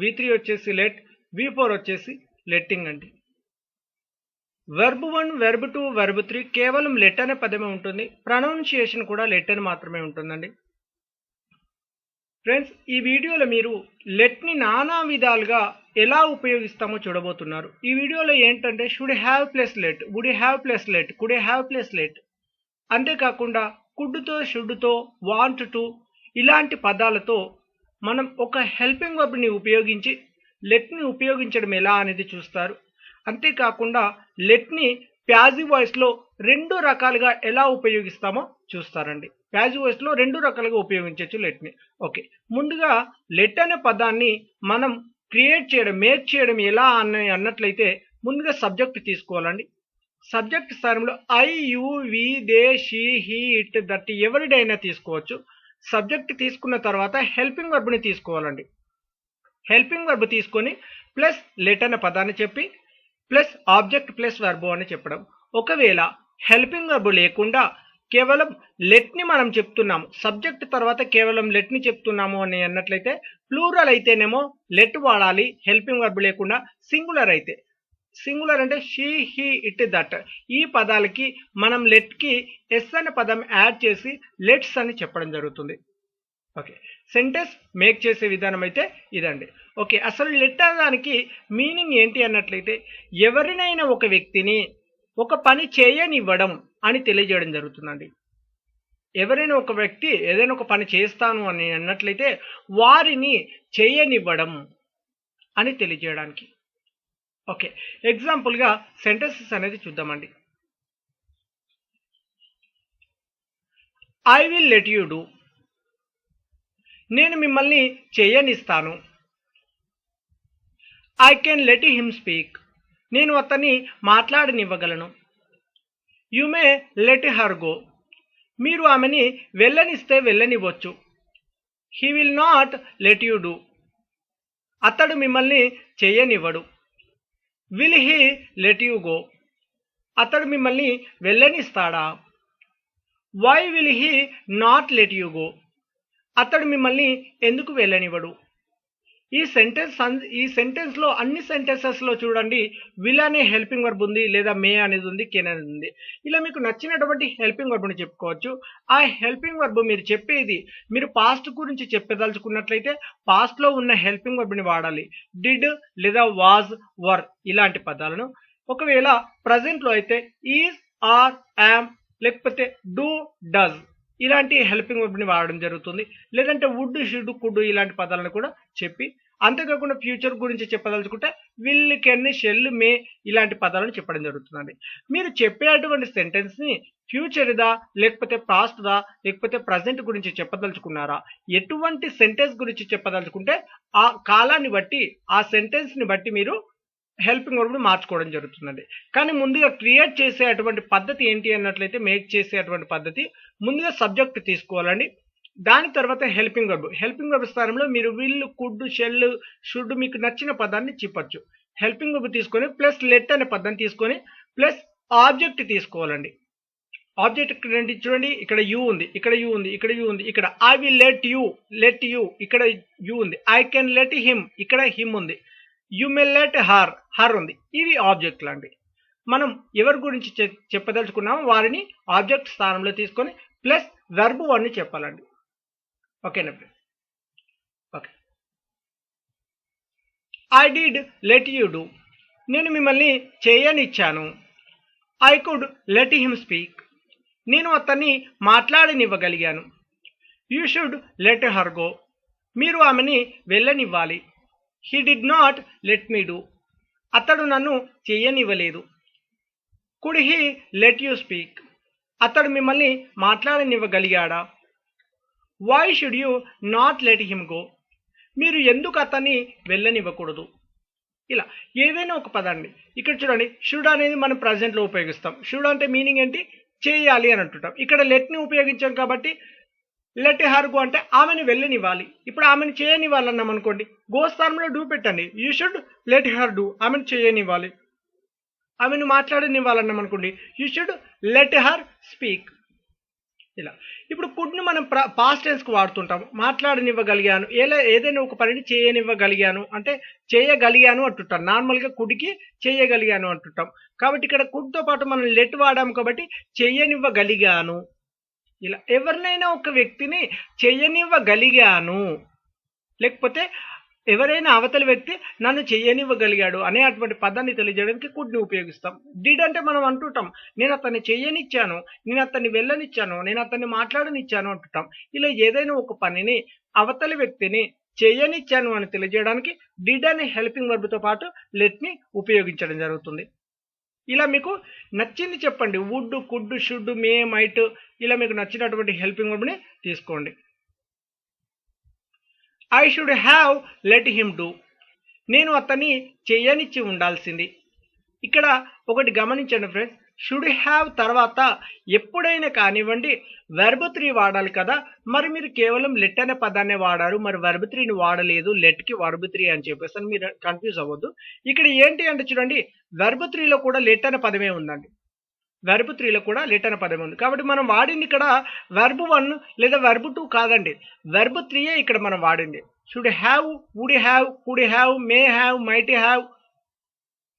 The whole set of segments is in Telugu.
V3 వచ్చేసి లెట్, V4 వచ్చేసి లెట్టింగ్ అండి. వెర్బ్ 1, వెర్బ్ 2, వెర్బ్ 3 కేవలం లెట్ అనే పదమే ఉంటుంది. ప్రొనౌన్సియేషన్ కూడా లెట్ అని మాత్రమే ఉంటుందండి. ఫ్రెండ్స్, ఈ వీడియోలో మీరు లెట్ని నానా విధాలుగా ఎలా ఉపయోగిస్తామో చూడబోతున్నారు. ఈ వీడియోలో ఏంటంటే should have plus let, would have plus let, could have plus let, అంతేకాకుండా కుడ్తో, షుడ్తో, వాంట్ టు ఇలాంటి పదాలతో మనం ఒక హెల్పింగ్ వర్బ్ని ఉపయోగించి లెట్ని ఉపయోగించడం ఎలా అనేది చూస్తారు. అంతేకాకుండా లెట్ని ప్యాసివ్ వాయిస్లో 2 రకాలుగా ఎలా ఉపయోగిస్తామో చూస్తారండి. ప్యాసివ్ వాయిస్లో 2 రకాలుగా ఉపయోగించవచ్చు లెట్ని. ఓకే, ముందుగా లెట్ అనే పదాన్ని మనం క్రియేట్ చేయడం, మేక్ చేయడం ఎలా అన్నట్లయితే ముందుగా సబ్జెక్ట్ తీసుకోవాలండి. సబ్జెక్ట్ స్థానంలో I, you, we, they, she, he, it, that ఎవరిడైనా తీసుకోవచ్చు. సబ్జెక్ట్ తీసుకున్న తర్వాత హెల్పింగ్ వర్బ్ని తీసుకోవాలండి. హెల్పింగ్ వర్బ్ తీసుకొని ప్లస్ లెట్ అనే పదాన్ని చెప్పి ప్లస్ ఆబ్జెక్ట్ ప్లస్ వర్బ్ అని చెప్పడం. ఒకవేళ హెల్పింగ్ వర్బ్ లేకుండా కేవలం లెట్ని మనం చెప్తున్నాము, సబ్జెక్ట్ తర్వాత కేవలం లెట్ని చెప్తున్నాము అని అన్నట్లయితే ప్లూరల్ అయితేనేమో లెట్ వాడాలి. హెల్పింగ్ వర్బ్ లేకుండా సింగులర్ అయితే, సింగులర్ అంటే షీ, హీ, ఇట్, దట్ ఈ పదాలకి మనం లెట్కి ఎస్ అనే పదం యాడ్ చేసి లెట్స్ అని చెప్పడం జరుగుతుంది. ఓకే, సెంటెన్స్ మేక్ చేసే విధానం అయితే ఇదండి. ఓకే, అసలు లెట్ అనడానికి మీనింగ్ ఏంటి అన్నట్లయితే ఎవరినైనా ఒక వ్యక్తిని ఒక పని చేయనివ్వడం అని తెలియజేయడం జరుగుతుందండి. ఎవరైనా ఒక వ్యక్తి ఏదైనా ఒక పని చేస్తాను అని అన్నట్లయితే వారిని చేయనివ్వడం అని తెలియజేయడానికి. ఓకే, ఎగ్జాంపుల్గా సెంటెన్సెస్ అనేది చూద్దామండి. I will let you do, నేను మిమ్మల్ని చేయనిస్తాను. I can let him speak, నేను అతన్ని మాట్లాడనివ్వగలను. You may let her go, మీరు ఆమెని వెళ్ళనిస్తే వెళ్ళనివ్వచ్చు. He will not let you do, అతడు మిమ్మల్ని చేయనివ్వడు. Will he let you go, అతడు మిమ్మల్ని వెళ్ళనిస్తాడా. Why will he not let you go, అతడు మిమ్మల్ని ఎందుకు వెళ్ళనివ్వడు. ఈ సెంటెన్స్లో అన్ని సెంటెన్సెస్లో చూడండి విల్ అనే హెల్పింగ్ వర్బ్ ఉంది, లేదా మే అనేది ఉంది, కెన్ అనేది ఉంది. ఇలా మీకు నచ్చినటువంటి హెల్పింగ్ వర్బ్ని చెప్పుకోవచ్చు. ఆ హెల్పింగ్ వర్బ్ మీరు చెప్పేది మీరు పాస్ట్ గురించి చెప్పదలుచుకున్నట్లయితే పాస్ట్లో ఉన్న హెల్పింగ్ వర్బ్ని వాడాలి. డిడ్ లేదా వాజ్, వర్ ఇలాంటి పదాలను. ఒకవేళ ప్రజెంట్లో అయితే ఈజ్, ఆర్, యామ్ లేకపోతే డూ, డస్ ఇలాంటి హెల్పింగ్ వర్బ్ని వాడడం జరుగుతుంది. లేదంటే వుడ్, షుడ్, కుడ్ ఇలాంటి పదాలను కూడా చెప్పి, అంతేకాకుండా ఫ్యూచర్ గురించి చెప్పదలుచుకుంటే విల్, కెన్, షెల్, మే ఇలాంటి పదాలను చెప్పడం జరుగుతుందండి. మీరు చెప్పేటువంటి సెంటెన్స్ని ఫ్యూచర్దా లేకపోతే పాస్ట్దా లేకపోతే ప్రజెంట్ గురించి చెప్పదలుచుకున్నారా, ఎటువంటి సెంటెన్స్ గురించి చెప్పదలుచుకుంటే ఆ కాలాన్ని బట్టి ఆ సెంటెన్స్ని బట్టి మీరు హెల్పింగ్ వర్బ్ని మార్చుకోవడం జరుగుతుందండి. కానీ ముందుగా క్రియేట్ చేసే అటువంటి పద్ధతి ఏంటి అన్నట్లయితే మేక్ చేసే అటువంటి పద్ధతి ముందుగా సబ్జెక్ట్ తీసుకోవాలండి. దాని తర్వాత హెల్పింగ్ వర్బ్, హెల్పింగ్ వర్బ్ స్థానంలో మీరు విల్, కుడ్, షెల్, షుడ్ మీకు నచ్చిన పదాన్ని చెప్పచ్చు. హెల్పింగ్ వర్బ్ తీసుకొని ప్లస్ లెట్ అనే పదాన్ని తీసుకొని ప్లస్ ఆబ్జెక్ట్ తీసుకోవాలండి. ఆబ్జెక్ట్ చూడండి, ఇక్కడ యూ ఉంది, ఇక్కడ యూ ఉంది, ఇక్కడ యూ ఉంది, ఇక్కడ ఐ విల్ లెట్ యూ ఇక్కడ యూ ఉంది. ఐ కెన్ లెట్ హిమ్, ఇక్కడ హిమ్ ఉంది. You may let her, her ఉంది. ఇవి ఆబ్జెక్ట్లు అండి. మనం ఎవరి గురించి చెప్పదలుచుకున్నామో వారిని ఆబ్జెక్ట్ స్థానంలో తీసుకొని ప్లస్ వెర్బ్ 1ని చెప్పాలండి. ఓకేనా friends? Okay, I did let you do, నేను మిమ్మల్ని చేయనిచ్చాను. I could let him speak, నేను అతన్ని మాట్లాడనివ్వగలిగాను. You should let her go, మీరు ఆమెని వెళ్ళనివ్వాలి. He did not let me do, అతడు నన్ను చేయనివ్వలేదు. Could he let you speak, అతడు మిమ్మల్ని మాట్లాడనివ్వగలిగాడా. Why should you not let him go, మీరు ఎందుకు అతన్ని వెళ్ళనివ్వకూడదు. ఇలా ఏదైనా ఒక పదాన్ని ఇక్కడ చూడండి, షుడ్ అనేది మనం ప్రజెంట్లో ఉపయోగిస్తాం. షుడ్ అంటే మీనింగ్ ఏంటి, చేయాలి అని అంటుంటాం. ఇక్కడ లెట్ని ఉపయోగించాం కాబట్టి లెట్ హర్ గో అంటే ఆమెను వెళ్ళనివ్వాలి. ఇప్పుడు ఆమెను చేయనివ్వాలన్నాం అనుకోండి, గో స్థానంలో డూ పెట్టండి. You should let her do, ఆమెను చేయనివ్వాలి. ఆమెను మాట్లాడనివ్వాలన్నాం అనుకోండి, you should let her speak. ఇలా. ఇప్పుడు కుడ్ని మనం పాస్ట్ టెన్స్కి వాడుతుంటాం. మాట్లాడనివ్వగలిగాను, ఏదైనా ఒక పనిని చేయనివ్వగలిగాను అంటే చేయగలిగాను అంటుంటాం. నార్మల్గా కుడికి చేయగలిగాను అంటుంటాం. కాబట్టి ఇక్కడ కుడ్తో పాటు మనం లెట్ వాడాము కాబట్టి చేయనివ్వగలిగాను. ఇలా ఎవరినైనా ఒక వ్యక్తిని చేయనివ్వగలిగాను, లేకపోతే ఎవరైనా అవతలి వ్యక్తి నన్ను చెయ్యనివ్వగలిగాడు అనే అటువంటి పదాన్ని తెలియజేయడానికి కుడ్ని ఉపయోగిస్తాం. డిడ్ అంటే మనం అంటుంటాం, నేను అతన్ని చెయ్యనిచ్చాను, నేను అతన్ని వెళ్ళనిచ్చాను, నేను అతన్ని మాట్లాడనిచ్చాను అంటుంటాం. ఇలా ఏదైనా ఒక పనిని అవతలి వ్యక్తిని చెయ్యనిచ్చాను అని తెలియజేయడానికి డిడ్ అనే హెల్పింగ్ వర్బ్తో పాటు లెట్ని ఉపయోగించడం జరుగుతుంది. ఇలా మీకు నచ్చింది చెప్పండి. Would, could, should, may, might ఇలా మీకు నచ్చినటువంటి హెల్పింగ్ వర్బ్ని తీసుకోండి. I should have let him do. నేను అతన్ని చేయనిచ్చి ఉండాల్సింది. ఇక్కడ ఒకటి గమనించండి ఫ్రెండ్స్, షుడ్ హ్యావ్ తర్వాత ఎప్పుడైనా కానివ్వండి వెర్బ్ 3 వాడాలి కదా. మరి మీరు కేవలం లెట్ అనే పదాన్ని వాడారు, మరి వెర్బ్ 3ని వాడలేదు, లెట్కి వెర్బ్ 3 అని చెప్పేసి అని మీరు కన్ఫ్యూజ్ అవ్వద్దు. ఇక్కడ ఏంటి అంటే చూడండి, వెర్బ్ 3లో కూడా లెట్ అనే పదమే ఉందండి. వెర్బ్ 3లో కూడా లెట్ అనే పదం ఉంది. కాబట్టి మనం వాడింది ఇక్కడ వెర్బ్ 1 లేదా వెర్బ్ 2 కాదండి, వెర్బ్ 3 ఇక్కడ మనం వాడింది. Should have, would have, could have, may have, might have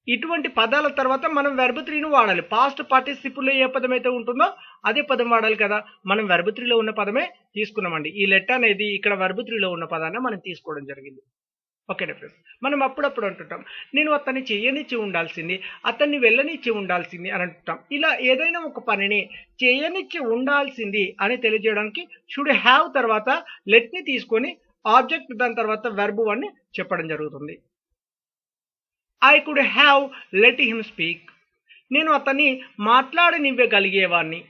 ఇటువంటి పదాల తర్వాత మనం వెర్బ్ 3ను వాడాలి. పాస్ట్ పార్టిసిపుల్లో ఏ పదం అయితే ఉంటుందో అదే పదం వాడాలి కదా. మనం వెర్బ్ 3లో ఉన్న పదమే తీసుకున్నామండి. ఈ లెట్ అనేది ఇక్కడ వెర్బ్ 3లో ఉన్న పదాన్ని మనం తీసుకోవడం జరిగింది. ఓకేనా ఫ్రెండ్స్, మనం అప్పుడప్పుడు అంటుంటాం, నేను అతన్ని చేయనిచ్చి ఉండాల్సింది, అతన్ని వెళ్ళనిచ్చి ఉండాల్సింది అని అంటుంటాం. ఇలా ఏదైనా ఒక పనిని చేయనిచ్చి ఉండాల్సింది అని తెలియజేయడానికి షుడ్ హ్యావ్ తర్వాత లెట్ని తీసుకొని ఆబ్జెక్ట్ దాని తర్వాత వెర్బ్ 1ని చెప్పడం జరుగుతుంది. I could have let him speak. నేను అతన్ని మాట్లాడనివ్వగలిగేవాడిని.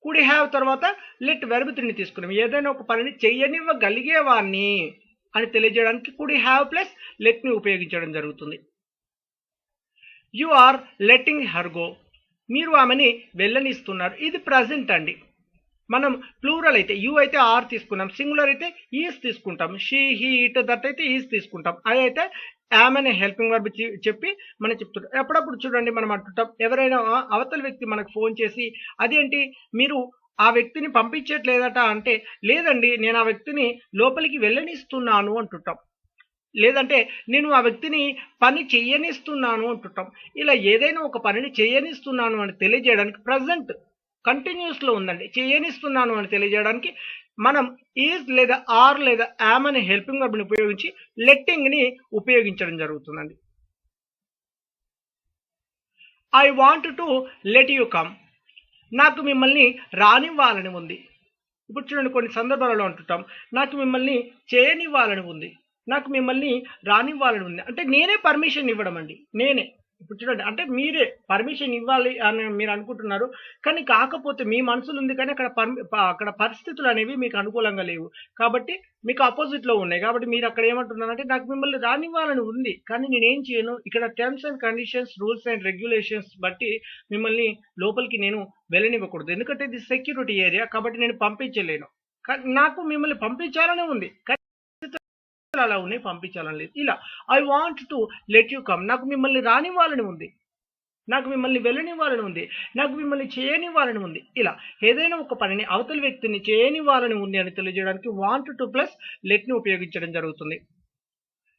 కుడ్ హ్యావ్ తర్వాత లెట్ వెర్బ్ 3ని తీసుకున్నాం. ఏదైనా ఒక పనిని చేయనివ్వగలిగేవాడిని అని తెలియజేయడానికి కుడ్ హ్యావ్ ప్లస్ లెట్ని ఉపయోగించడం జరుగుతుంది. You are letting her go. మీరు ఆమెని వెళ్ళనిస్తున్నారు. ఇది ప్రజెంట్ అండి. మనం ప్లూరల్ అయితే యు అయితే ఆర్ తీసుకున్నాం, సింగులర్ అయితే ఈస్ తీసుకుంటాం, షీ, హీ, ఇట్, దట్ అయితే ఈస్ తీసుకుంటాం. అది అయితే యామ్ అనే హెల్పింగ్ వర్బ్ చెప్పి మనం చెప్తుంటాం. ఎప్పుడప్పుడు చూడండి మనం అంటుంటాం, ఎవరైనా అవతల వ్యక్తి మనకు ఫోన్ చేసి అదేంటి మీరు ఆ వ్యక్తిని పంపించట్లేదట అంటే, లేదండి నేను ఆ వ్యక్తిని లోపలికి వెళ్ళనిస్తున్నాను అంటుంటాం. లేదంటే నేను ఆ వ్యక్తిని పని చేయనిస్తున్నాను అంటుంటాం. ఇలా ఏదైనా ఒక పనిని చేయనిస్తున్నాను అని తెలియజేయడానికి ప్రజెంట్ కంటిన్యూస్లో ఉందండి. చేయనిస్తున్నాను అని తెలియజేయడానికి మనం ఈజ్ లేదా ఆర్ లేదా యామ్ అనే హెల్పింగ్ వర్బ్ని ఉపయోగించి లెట్టింగ్ని ఉపయోగించడం జరుగుతుందండి. I want to let you come. నాకు మిమ్మల్ని రానివ్వాలని ఉంది. ఇప్పుడు చూడండి, కొన్ని సందర్భాలలో అంటుంటాం, నాకు మిమ్మల్ని చేయనివ్వాలని ఉంది, నాకు మిమ్మల్ని రానివ్వాలని ఉంది. అంటే నేనే పర్మిషన్ ఇవ్వడం అండి, నేనే. ఇప్పుడు చూడండి, అంటే మీరే పర్మిషన్ ఇవ్వాలి అని మీరు అనుకుంటున్నారు, కానీ కాకపోతే మీ మనసులో ఉంది, కానీ అక్కడ పరిస్థితులు అనేవి మీకు అనుకూలంగా లేవు, కాబట్టి మీకు ఆపోజిట్లో ఉన్నాయి. కాబట్టి మీరు అక్కడ ఏమంటున్నారంటే నాకు మిమ్మల్ని రానివ్వాలని ఉంది, కానీ నేనేం చేయను, ఇక్కడ terms and conditions, rules and regulations బట్టి మిమ్మల్ని లోపలికి నేను వెళ్ళనివ్వకూడదు, ఎందుకంటే ఇది సెక్యూరిటీ ఏరియా, కాబట్టి నేను పంపించలేను. నాకు మిమ్మల్ని పంపించాలనే ఉంది, అలా ఉన్నాయి, పంపించాలని లేదు. ఇలా I want to let you come. నాకు మిమ్మల్ని రానివ్వాలని ఉంది, నాకు మిమ్మల్ని వెళ్ళనివ్వాలని ఉంది, నాకు మిమ్మల్ని చేయనివ్వాలని ఉంది. ఇలా ఏదైనా ఒక పనిని అవతలి వ్యక్తిని చేయనివ్వాలని ఉంది అని తెలియజేయడానికి వాంట్ టు ప్లస్ లెట్ని ఉపయోగించడం జరుగుతుంది.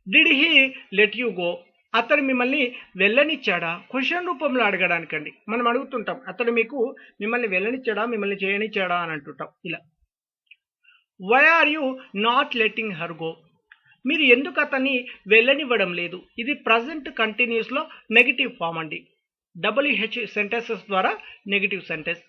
Did he let you go. అతడు మిమ్మల్ని వెళ్ళనిచ్చాడా? క్వశ్చన్ రూపంలో అడగడానికండి. మనం అడుగుతుంటాం, అతడు మిమ్మల్ని వెళ్ళనిచ్చాడా, మిమ్మల్ని చేయనిచ్చాడా అని అంటుంటాం. ఇలా why are you not letting her go. మీరు ఎందుకు అతన్ని వెళ్ళనివ్వడం లేదు. ఇది ప్రజెంట్ కంటిన్యూస్లో నెగిటివ్ ఫామ్ అండి. WH సెంటెన్సెస్ ద్వారా negative sentence.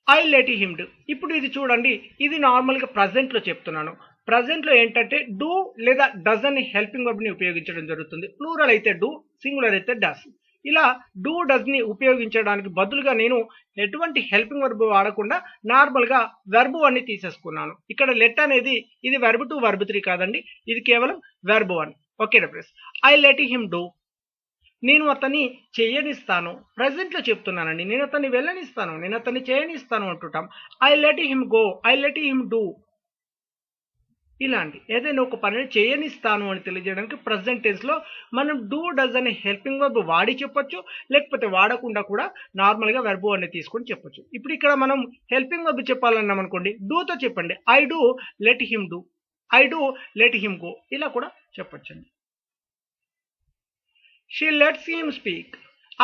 I let him do. ఇప్పుడు ఇది చూడండి, ఇది నార్మల్గా ప్రజెంట్లో చెప్తున్నాను. ప్రజెంట్లో ఏంటంటే డూ లేదా డస్ అని హెల్పింగ్ వర్బ్ని ఉపయోగించడం జరుగుతుంది. ప్లూరల్ అయితే డూ, సింగులర్ అయితే డస్. ఇలా డూ డస్ని ఉపయోగించడానికి బదులుగా నేను ఎటువంటి హెల్పింగ్ వర్బ్ వాడకుండా నార్మల్గా వెర్బ్ 1ని తీసేసుకున్నాను. ఇక్కడ లెట్ అనేది ఇది వెర్బ్ 2 వెర్బ్ 3 కాదండి, ఇది కేవలం వెర్బ్ 1. ఓకేనా friends, I let him do. నేను అతన్ని చేయనిస్తాను. ప్రజెంట్లో చెప్తున్నానండి, నేను అతన్ని వెళ్ళనిస్తాను, నేను అతన్ని చేయనిస్తాను అంటుంటాం. I let him go, I let him do. ఇలాంటి ఏదైనా ఒక పనిని చేయనిస్తాను అని తెలియజేయడానికి ప్రెజెంట్ టెన్స్లో మనం డూ డస్ అనే హెల్పింగ్ వర్బ్ వాడి చెప్పొచ్చు, లేకపోతే వాడకుండా కూడా నార్మల్గా వెర్బ్ అనేది తీసుకొని చెప్పొచ్చు. ఇప్పుడు ఇక్కడ మనం హెల్పింగ్ వర్బ్ చెప్పాలన్నాం అనుకోండి, డూతో చెప్పండి. I do let him do, I do let him go, ఇలా కూడా చెప్పొచ్చండి. షీ లెట్స్ హిమ్ స్పీక్,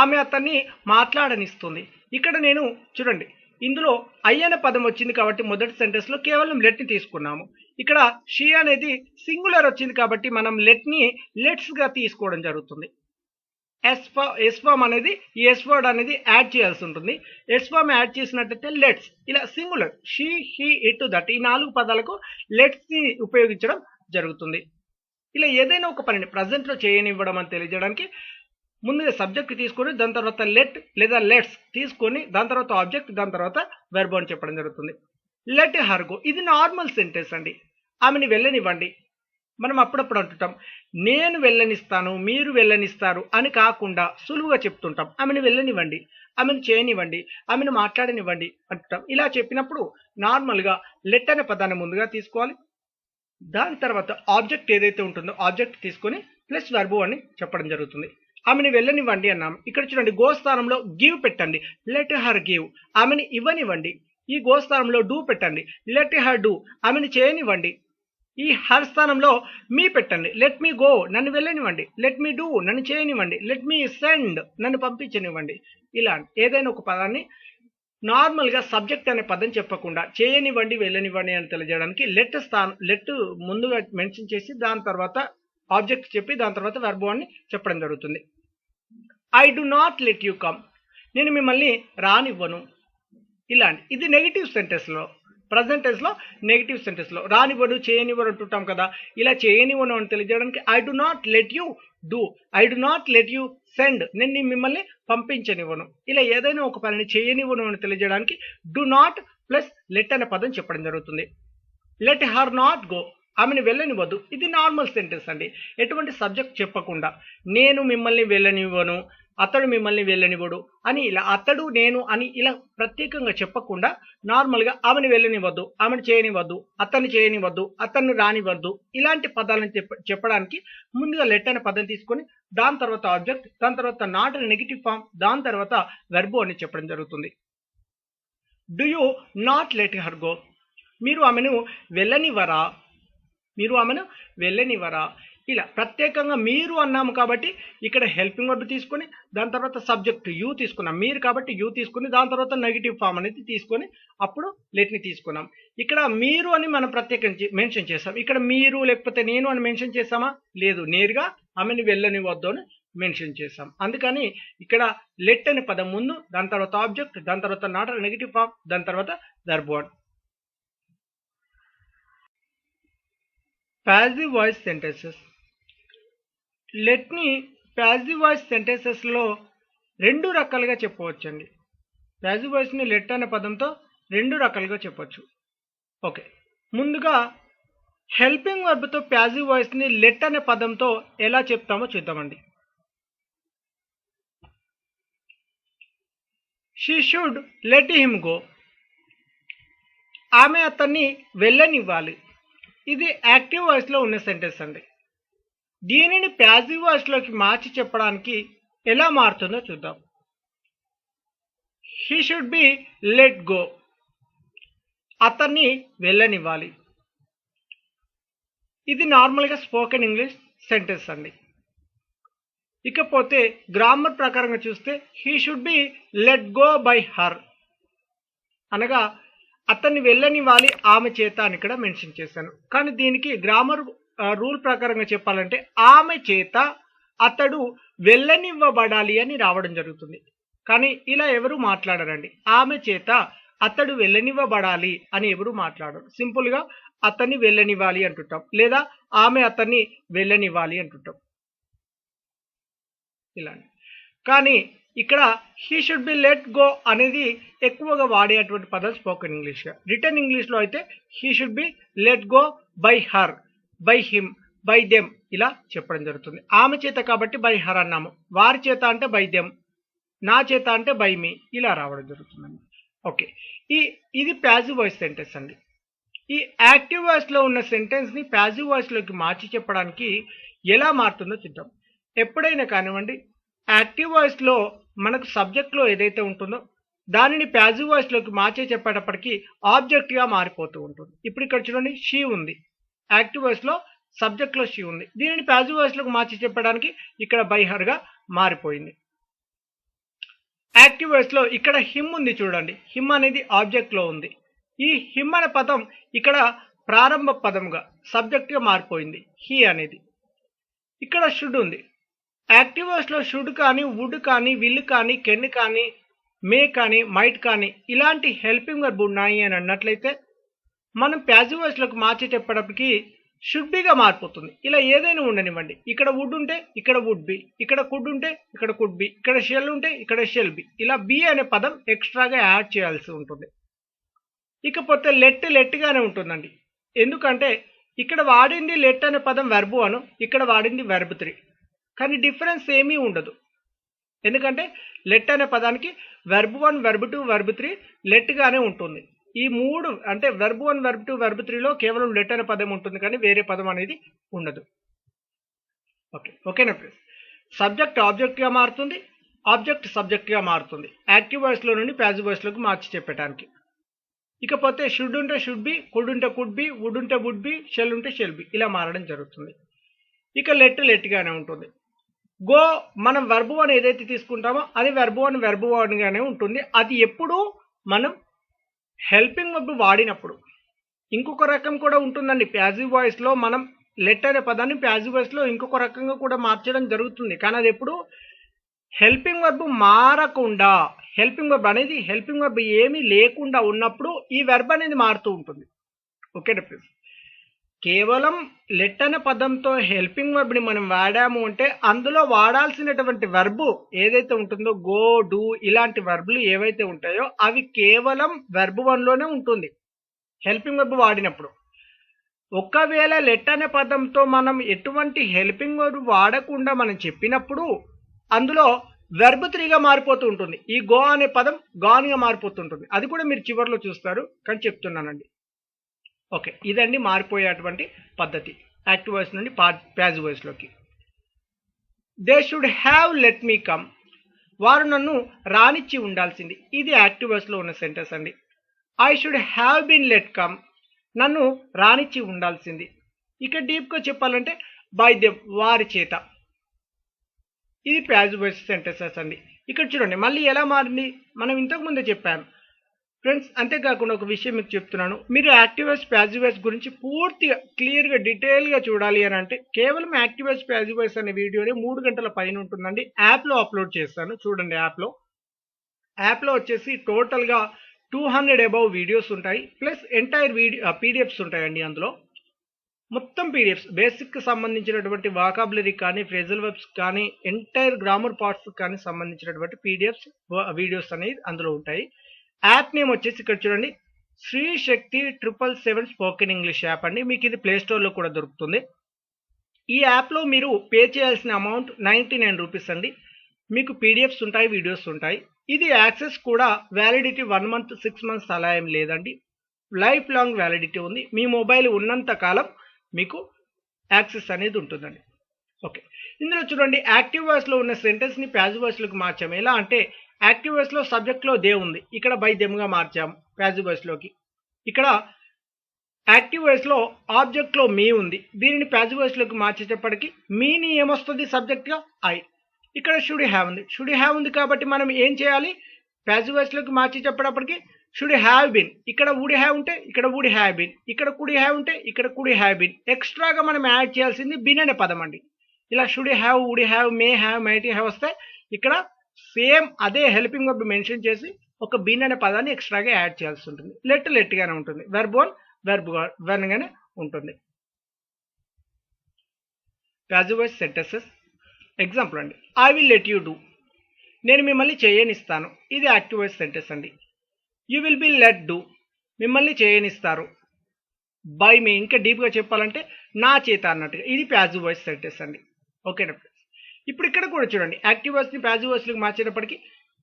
ఆమె అతన్ని మాట్లాడనిస్తుంది. ఇక్కడ నేను చూడండి, ఇందులో ఐ అనే పదం వచ్చింది కాబట్టి మొదటి సెంటెన్స్లో కేవలం లెట్ని తీసుకున్నాము. ఇక్కడ షీ అనేది సింగులర్ వచ్చింది కాబట్టి మనం లెట్ని లెట్స్గా తీసుకోవడం జరుగుతుంది. ఎస్ ఫామ్ అనేది ఈ ఎస్ వర్డ్ అనేది యాడ్ చేయాల్సి ఉంటుంది. ఎస్ ఫామ్ యాడ్ చేసినట్టయితే లెట్స్, ఇలా singular she he it that ఈ 4 పదాలకు లెట్స్ని ఉపయోగించడం జరుగుతుంది. ఇలా ఏదైనా ఒక పనిని ప్రజెంట్లో చేయనివ్వడం అని తెలియజేయడానికి ముందుగా సబ్జెక్ట్ తీసుకొని దాని తర్వాత లెట్ లేదా లెట్స్ తీసుకొని దాని తర్వాత ఆబ్జెక్ట్ దాని తర్వాత వెర్బ్ అని చెప్పడం జరుగుతుంది. లెట్ హర్ గో, ఇది నార్మల్ సెంటెన్స్ అండి. ఆమెని వెళ్ళనివ్వండి. మనం అప్పుడప్పుడు అంటుంటాం నేను వెళ్ళనిస్తాను, మీరు వెళ్ళనిస్తారు అని కాకుండా సులువుగా చెప్తుంటాం. ఆమెను వెళ్ళనివ్వండి, ఆమెను చేయనివ్వండి, ఆమెను మాట్లాడనివ్వండి అంటుంటాం. ఇలా చెప్పినప్పుడు నార్మల్గా లెట్ అనే పదాన్ని ముందుగా తీసుకోవాలి. దాని తర్వాత ఆబ్జెక్ట్ ఏదైతే ఉంటుందో ఆబ్జెక్ట్ తీసుకొని ప్లస్ వెర్బ్ అని చెప్పడం జరుగుతుంది. ఆమెను వెళ్ళనివ్వండి అన్నాం. ఇక్కడ చూడండి గో స్థానంలో గివ్ పెట్టండి, లెట్ హర్ గివ్, ఆమెను ఇవ్వనివ్వండి. ఈ గో స్థానంలో డూ పెట్టండి, లెట్ హర్ డూ, ఆమెను చేయనివ్వండి. ఈ హర్ స్థానంలో మీ పెట్టండి, లెట్ మీ గో, నన్ను వెళ్ళనివ్వండి, లెట్ మీ డూ, నన్ను చేయనివ్వండి, లెట్ మీ సెండ్, నన్ను పంపించనివ్వండి. ఇలా ఏదైనా ఒక పదాన్ని నార్మల్గా సబ్జెక్ట్ అనే పదం చెప్పకుండా చేయనివ్వండి వెళ్ళనివ్వండి అని తెలియజేయడానికి లెట్ ముందుగా మెన్షన్ చేసి దాని తర్వాత ఆబ్జెక్ట్ చెప్పి దాని తర్వాత వెర్బ్ అని చెప్పడం జరుగుతుంది. I do not let you come, నేను మిమ్మల్ని రానివ్వను. ఇలాంటి ఇది నెగిటివ్ సెంటెన్స్లో, ప్రజెంట్ టెన్స్లో నెగిటివ్ సెంటెన్స్లో రానివ్వను చేయనివ్వను అంటుంటాం కదా. ఇలా చేయనివ్వను అని తెలియజేయడానికి I do not let you do, I do not let you send, నేను మిమ్మల్ని పంపించనివ్వను. ఇలా ఏదైనా ఒక పనిని చేయనివ్వను అని తెలియజేయడానికి డు నాట్ ప్లస్ లెట్ అనే పదం చెప్పడం జరుగుతుంది. లెట్ హర్ నాట్ గో, ఆమెను వెళ్ళనివ్వద్దు. ఇది నార్మల్ సెంటెన్స్ అండి, ఎటువంటి సబ్జెక్ట్ చెప్పకుండా. నేను మిమ్మల్ని వెళ్ళనివ్వను, అతడు మిమ్మల్ని వెళ్ళనివ్వడు అని ఇలా అతడు నేను అని ఇలా ప్రత్యేకంగా చెప్పకుండా నార్మల్గా ఆమెను వెళ్ళనివ్వద్దు, ఆమెను చేయనివ్వద్దు, అతన్ని చేయనివ్వద్దు, అతన్ని రానివ్వద్దు, ఇలాంటి పదాలను చెప్పడానికి ముందుగా లెట్ అనే పదం తీసుకొని దాని తర్వాత ఆబ్జెక్ట్ దాని తర్వాత నాట్ అనే నెగిటివ్ ఫామ్ దాని తర్వాత వెర్బ్ అని చెప్పడం జరుగుతుంది. Do you not let her go, మీరు ఆమెను వెళ్ళనివ్వరా, మీరు ఆమెను వెళ్ళనివ్వరా. ఇలా ప్రత్యేకంగా మీరు అన్నాము కాబట్టి ఇక్కడ హెల్పింగ్ వర్బ్ తీసుకొని దాని తర్వాత సబ్జెక్ట్ యూ తీసుకున్నాం, మీరు కాబట్టి యూ తీసుకుని దాని తర్వాత నెగిటివ్ ఫామ్ అనేది తీసుకొని అప్పుడు లెట్ని తీసుకున్నాం. ఇక్కడ మీరు అని మనం ప్రత్యేకించి మెన్షన్ చేస్తాం. ఇక్కడ మీరు లేకపోతే నేను అని మెన్షన్ చేస్తామా, లేదు, నేరుగా ఆమెను వెళ్ళనివ్వద్దు అని మెన్షన్ చేస్తాం. అందుకని ఇక్కడ లెట్ అనే పదం ముందు దాని తర్వాత ఆబ్జెక్ట్ దాని తర్వాత నాట్ నెగిటివ్ ఫామ్ దాని తర్వాత వెర్బ్. Passive voice sentences. లెట్ని ప్యాసివ్ వాయిస్ సెంటెన్సెస్లో 2 రకాలుగా చెప్పవచ్చండి. ప్యాసివ్ వాయిస్ని లెట్ అనే పదంతో 2 రకాలుగా చెప్పవచ్చు. ఓకే, ముందుగా హెల్పింగ్ వర్బ్తో ప్యాసివ్ వాయిస్ని లెట్ అనే పదంతో ఎలా చెప్తామో చూద్దామండి. She should let him go, ఆమె అతన్ని వెళ్ళనివ్వాలి. ఇది యాక్టివ్ వాయిస్లో ఉన్న సెంటెన్స్ అండి. దీనిని ప్యాసివ్ వాయిస్లోకి మార్చి చెప్పడానికి ఎలా మారుతుందో చూద్దాం. He should be let go, అతన్ని వెళ్ళనివ్వాలి. ఇది నార్మల్గా స్పోకెన్ ఇంగ్లీష్ సెంటెన్స్ అండి. ఇకపోతే గ్రామర్ ప్రకారంగా చూస్తే he should be let go by her, అనగా అతన్ని వెళ్ళనివ్వాలి ఆమె చేత అని ఇక్కడ మెన్షన్ చేశాను. కానీ దీనికి గ్రామర్ రూల్ ప్రకారంగా చెప్పాలంటే ఆమె చేత అతడు వెళ్ళనివ్వబడాలి అని రావడం జరుగుతుంది. కానీ ఇలా ఎవరు మాట్లాడరండి. ఆమె చేత అతడు వెళ్ళనివ్వబడాలి అని ఎవరు మాట్లాడరు. సింపుల్గా అతన్ని వెళ్ళనివ్వాలి అంటుంటాం, లేదా ఆమె అతన్ని వెళ్ళనివ్వాలి అంటుంటాం. ఇలా కానీ ఇక్కడ he should be let go అనేది ఎక్కువగా వాడేటువంటి పదం స్పోకెన్ ఇంగ్లీష్గా. రిటర్న్ ఇంగ్లీష్లో అయితే he should be let go by her, by him, by them ఇలా చెప్పడం జరుగుతుంది. ఆమె చేత కాబట్టి బై హర్ అన్నాము, వారి చేత అంటే బై దెమ్, నా చేత అంటే బై మీ ఇలా రావడం జరుగుతుందండి. ఓకే, ఇది ప్యాసివ్ వాయిస్ సెంటెన్స్ అండి. ఈ యాక్టివ్ వాయిస్లో ఉన్న సెంటెన్స్ని ప్యాసివ్ వాయిస్లోకి మార్చి చెప్పడానికి ఎలా మారుతుందో చూద్దాం. ఎప్పుడైనా కానివ్వండి, యాక్టివ్ వాయిస్లో మనకు సబ్జెక్ట్లో ఏదైతే ఉంటుందో దానిని ప్యాసివ్ వాయిస్లోకి మార్చే చెప్పేటప్పటికి ఆబ్జెక్ట్గా మారిపోతూ ఉంటుంది. ఇప్పుడు ఇక్కడ చూడండి, షీ ఉంది. యాక్టివ్ వాయిస్లో సబ్జెక్ట్లో షీ ఉంది. దీనిని ప్యాసివ్ వాయిస్లోకి మార్చి చెప్పడానికి ఇక్కడ బై హర్గా మారిపోయింది. యాక్టివ్ వాయిస్లో ఇక్కడ హిమ్ ఉంది చూడండి. హిమ్ అనేది ఆబ్జెక్ట్లో ఉంది. ఈ హిమ్ అనే పదం ఇక్కడ ప్రారంభ పదంగా సబ్జెక్ట్గా మారిపోయింది హీ అనేది. ఇక్కడ షుడ్ ఉంది. యాక్టివ్ వాయిస్లో షుడ్ కానీ, వుడ్ కానీ, విల్ కానీ, కెన్ కానీ, మే కానీ, మైట్ కానీ ఇలాంటి హెల్పింగ్ వర్బ్ ఉన్నాయి అని అన్నట్లయితే మనం ప్యాసివ్ వాయిస్లోకి మార్చి చెప్పేటప్పటికి షుడ్ బిగా మారిపోతుంది. ఇలా ఏదైనా ఉండనివ్వండి. ఇక్కడ వుడ్ ఉంటే ఇక్కడ వుడ్ బి, ఇక్కడ కుడ్ ఉంటే ఇక్కడ కుడ్ బి, ఇక్కడ షెల్ ఉంటే ఇక్కడ షెల్ బి. ఇలా బి అనే పదం ఎక్స్ట్రాగా యాడ్ చేయాల్సి ఉంటుంది. ఇకపోతే లెట్గానే ఉంటుందండి. ఎందుకంటే ఇక్కడ వాడింది లెట్ అనే పదం వెర్బ్ 1, ఇక్కడ వాడింది వెర్బ్ 3. కానీ డిఫరెన్స్ ఏమీ ఉండదు. ఎందుకంటే లెట్ అనే పదానికి వెర్బ్ 1, వెర్బ్ 2, వెర్బ్ 3 లెట్గానే ఉంటుంది. ఈ మూడు అంటే వెర్బ్ 1, వెర్బ్ 2, వెర్బ్ 3లో కేవలం లెట్ అనే పదం ఉంటుంది, కానీ వేరే పదం అనేది ఉండదు. ఓకేనా ఫ్రెండ్స్? సబ్జెక్ట్ ఆబ్జెక్ట్గా మారుతుంది, ఆబ్జెక్ట్ సబ్జెక్ట్గా మారుతుంది యాక్టివ్ వాయిస్లో నుండి ప్యాసివ్ వాయిస్లోకి మార్చి చెప్పడానికి. ఇకపోతే షుడ్ ఉంటే షుడ్ బి, కుడ్ ఉంటే కుడ్ బి, వుడ్ ఉంటే వుడ్ బి, షెల్ ఉంటే షెల్ బి, ఇలా మారడం జరుగుతుంది. ఇక లెట్గానే ఉంటుంది. గో మనం వెర్బ్ 1 ఏదైతే తీసుకుంటామో అది వెర్బ్ 1 గానే ఉంటుంది. అది ఎప్పుడు మనం హెల్పింగ్ వర్బ్ వాడినప్పుడు. ఇంకొక రకం కూడా ఉంటుందండి. ప్యాసివ్ వాయిస్లో మనం లెట్ అనే పదాన్ని ప్యాసివ్ వాయిస్లో ఇంకొక రకంగా కూడా మార్చడం జరుగుతుంది. కానీ అది ఎప్పుడు హెల్పింగ్ వర్బ్ మారకుండా, హెల్పింగ్ వర్బ్ అనేది హెల్పింగ్ వర్బ్ ఏమీ లేకుండా ఉన్నప్పుడు ఈ వెర్బ్ అనేది మారుతూ ఉంటుంది. Okay friends? కేవలం లెట్ అనే పదంతో హెల్పింగ్ వర్బ్ని మనం వాడాము అంటే అందులో వాడాల్సినటువంటి వెర్బ్ ఏదైతే ఉంటుందో గో, డూ ఇలాంటి వెర్బ్లు ఏవైతే ఉంటాయో అవి కేవలం వెర్బ్ 1లోనే ఉంటుంది హెల్పింగ్ వర్బ్ వాడినప్పుడు. ఒకవేళ లెట్ అనే పదంతో మనం ఎటువంటి హెల్పింగ్ వర్బ్ వాడకుండా మనం చెప్పినప్పుడు అందులో వెర్బ్ 3గా మారిపోతూ ఉంటుంది. ఈ గో అనే పదం గాన్గా మారిపోతుంటుంది. అది కూడా మీరు చివరిలో చూస్తారు, కానీ చెప్తున్నానండి. ఓకే, ఇదండి మారిపోయేటువంటి పద్ధతి యాక్టివ్ వాయిస్ నుండి ప్యాసివ్ వాయిస్లోకి. They should have let me come. వారు నన్ను రానిచ్చి ఉండాల్సింది. ఇది యాక్టివ్ వాయిస్లో ఉన్న సెంటెన్స్ అండి. I should have been let come. నన్ను రానిచ్చి ఉండాల్సింది. ఇక డీప్గా చెప్పాలంటే బై దెమ్, వారి చేత. ఇది ప్యాసివ్ వాయిస్ సెంటెన్సెస్ అండి. ఇక్కడ చూడండి మళ్ళీ ఎలా మారింది, మనం ఇంతకు ముందే చెప్పాను ఫ్రెండ్స్. అంతేకాకుండా ఒక విషయం మీకు చెప్తున్నాను, మీరు యాక్టివ్ వాయిస్ ప్యాసివ్ వాయిస్ గురించి పూర్తిగా క్లియర్గా డీటెయిల్గా చూడాలి అని అంటే కేవలం యాక్టివ్ వాయిస్ ప్యాసివ్ వాయిస్ అనే వీడియోని 3 గంటల పైన ఉంటుందండి. యాప్లో అప్లోడ్ చేస్తాను, చూడండి. యాప్లో వచ్చేసి టోటల్గా 200 అబౌవ్ వీడియోస్ ఉంటాయి, ప్లస్ ఎంటైర్ పీడిఎఫ్స్ ఉంటాయండి. అందులో మొత్తం పీడిఎఫ్స్, బేసిక్కి సంబంధించినటువంటి వాకాబులరీ కానీ, ఫ్రేజల్ వర్బ్స్ కానీ, ఎంటైర్ గ్రామర్ పార్ట్స్ కానీ సంబంధించినటువంటి పీడిఎఫ్స్ వీడియోస్ అనేది అందులో ఉంటాయి. యాప్ నేమ్ వచ్చేసి ఇక్కడ చూడండి, శ్రీ శక్తి 777 స్పోకెన్ ఇంగ్లీష్ యాప్ అండి. మీకు ఇది ప్లే స్టోర్లో కూడా దొరుకుతుంది. ఈ యాప్లో మీరు పే చేయాల్సిన అమౌంట్ 99 రూపీస్ అండి. మీకు పీడిఎఫ్స్ ఉంటాయి, వీడియోస్ ఉంటాయి. ఇది యాక్సెస్ కూడా వ్యాలిడిటీ 1 మంత్ 6 మంత్స్ అలా ఏం లేదండి. లైఫ్ లాంగ్ వ్యాలిడిటీ ఉంది. మీ మొబైల్ ఉన్నంత కాలం మీకు యాక్సెస్ అనేది ఉంటుందండి. ఓకే, ఇందులో చూడండి యాక్టివ్ వాయిస్లో ఉన్న సెంటెన్స్ని ప్యాసివ్ వాయిస్లోకి మార్చాము. ఎలా అంటే యాక్టివ్ వాయిస్లో సబ్జెక్ట్లో దే ఉంది, ఇక్కడ బై దెమ్గా మార్చాము ప్యాసివ్ వాయిస్లోకి. ఇక్కడ యాక్టివ్ వాయిస్లో ఆబ్జెక్ట్లో మీ ఉంది, దీనిని ప్యాసివ్ వాయిస్లోకి మార్చేటప్పటికి మీని ఏమొస్తుంది సబ్జెక్ట్గా ఐ. ఇక్కడ షుడ్ హ్యావ్ ఉంది, షుడ్ హ్యావ్ ఉంది కాబట్టి మనం ఏం చేయాలి, ప్యాసివ్ వాయిస్లోకి మార్చి చెప్పేటప్పటికి షుడ్ హ్యావ్ బిన్, ఇక్కడ వుడ్ హ్యావ్ ఉంటే ఇక్కడ వుడ్ హ్యావ్ బిన్, ఇక్కడ కుడ్ హ్యావ్ ఉంటే ఇక్కడ కుడ్ హ్యావ్ బిన్. ఎక్స్ట్రాగా మనం యాడ్ చేయాల్సింది బిన్ అనే పదం అండి. ఇలా should have, would have, may have, might have వస్తే ఇక్కడ సేమ్ అదే హెల్పింగ్ వర్బ్ మెన్షన్ చేసి ఒక బిన్ అనే పదాన్ని ఎక్స్ట్రాగా యాడ్ చేయాల్సి ఉంటుంది. లెట్గానే ఉంటుంది, వెర్బ్ 1 గానే ఉంటుంది. ప్యాసివ్ వాయిస్ సెంటెన్సెస్ ఎగ్జాంపుల్ అండి, I will let you do, నేను మిమ్మల్ని చేయనిస్తాను. ఇది యాక్టివ్ వాయిస్ సెంటెన్స్ అండి. You will be let do, మిమ్మల్ని చేయనిస్తారు. బై మీ, ఇంకా డీప్గా చెప్పాలంటే నా చేత అన్నట్టుగా. ఇది ప్యాసివ్ వాయిస్ సెంటెన్స్ అండి. ఓకేనా ఫ్రెండ్స్? ఇప్పుడు ఇక్కడ కూడా చూడండి యాక్టివ్ వాయిస్ని ప్యాసివ్ వాయిస్లోకి మార్చేటప్పటికి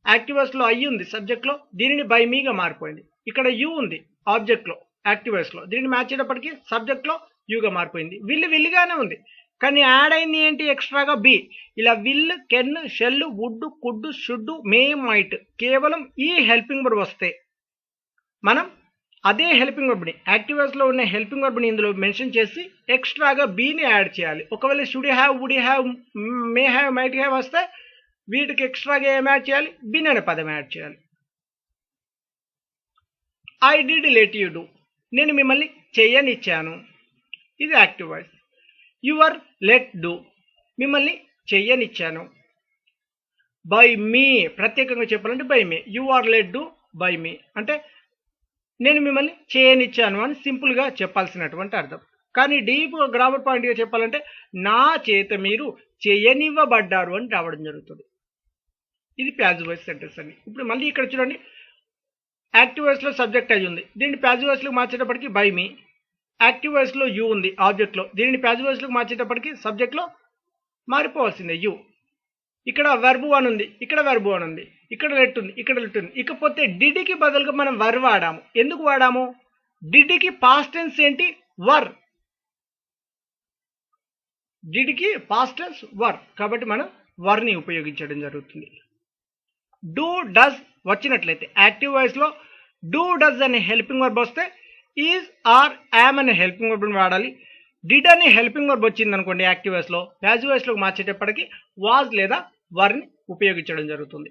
యాక్టివ్ వాయిస్లో ఐ ఉంది సబ్జెక్ట్లో, దీనిని బై మీగా మారిపోయింది. ఇక్కడ యూ ఉంది ఆబ్జెక్ట్లో, యాక్టివ్ వాయిస్లో. దీన్ని మ్యాచ్ అయ్యేటప్పటికి సబ్జెక్ట్లో యూగా మారిపోయింది. విల్లుగానే ఉంది, కానీ యాడ్ అయింది ఏంటి ఎక్స్ట్రాగా బి. ఇలా will, can, shall, would, could, should, may, might కేవలం ఈ హెల్పింగ్ వర్బ్ వస్తే మనం అదే హెల్పింగ్ వర్బ్ని, యాక్టివ్ వాయిస్లో ఉన్న హెల్పింగ్ వర్బ్ని ఇందులో మెన్షన్ చేసి ఎక్స్ట్రాగా బీని యాడ్ చేయాలి. ఒకవేళ should have, would have, may have, might have వస్తే వీటికి ఎక్స్ట్రాగా ఏం యాడ్ చేయాలి? బిన్ అనే పదం యాడ్ చేయాలి. I did let you do, నేను మిమ్మల్ని చెయ్యనిచ్చాను, ఇది active voice. Your let do, మిమ్మల్ని చెయ్యనిచ్చాను. బై మీ, ప్రత్యేకంగా చెప్పాలంటే by me. You are let do by me అంటే నేను మిమ్మల్ని చేయనిచ్చాను అని సింపుల్గా చెప్పాల్సినటువంటి అర్థం. కానీ డీప్ గ్రామర్ పాయింట్గా చెప్పాలంటే నా చేత మీరు చేయనివ్వబడ్డారు అని రావడం జరుగుతుంది. ఇది ప్యాసివ్ వాయిస్ సెంటెన్స్ అండి. ఇప్పుడు మళ్ళీ ఇక్కడ చూడండి, యాక్టివ్ వాయిస్లో సబ్జెక్ట్ అయి ఉంది, దీన్ని ప్యాసివ్ వాయిస్లోకి మార్చేటప్పటికి బై మీ. యాక్టివ్ వాయిస్లో యూ ఉంది ఆబ్జెక్ట్లో, దీనిని ప్యాసివ్ వాయిస్లోకి మార్చేటప్పటికి సబ్జెక్ట్లో మారిపోవాల్సిందే యూ. ఇక్కడ వెర్బ్ వన్ ఉంది, ఇక్కడ వెర్బ్ వన్ ఉంది, ఇక్కడ లెట్ ఉంది, ఇక్కడ లెట్ ఉంది. ఇకపోతే డిడ్కి బదులుగా మనం వర్ వాడాము. ఎందుకు వాడాము? డిడ్కి పాస్ట్ టెన్స్ ఏంటి? వర్. డిడ్కి పాస్ట్ టెన్స్ వర్, కాబట్టి మనం వర్ని ఉపయోగించడం జరుగుతుంది. డూ, డస్ వచ్చినట్లయితే యాక్టివ్ వాయిస్లో డూ, డస్ అనే హెల్పింగ్ వర్బ్ వస్తే ఈజ్ ఆర్ యామ్ అనే హెల్పింగ్ వర్బ్ని వాడాలి. డిడ్ అనే హెల్పింగ్ వర్బ్ వచ్చింది అనుకోండి యాక్టివ్ వాయిస్లో, ప్యాసివ్ వాయిస్లోకి మార్చేటప్పటికి వాజ్ లేదా వర్ని ఉపయోగించడం జరుగుతుంది.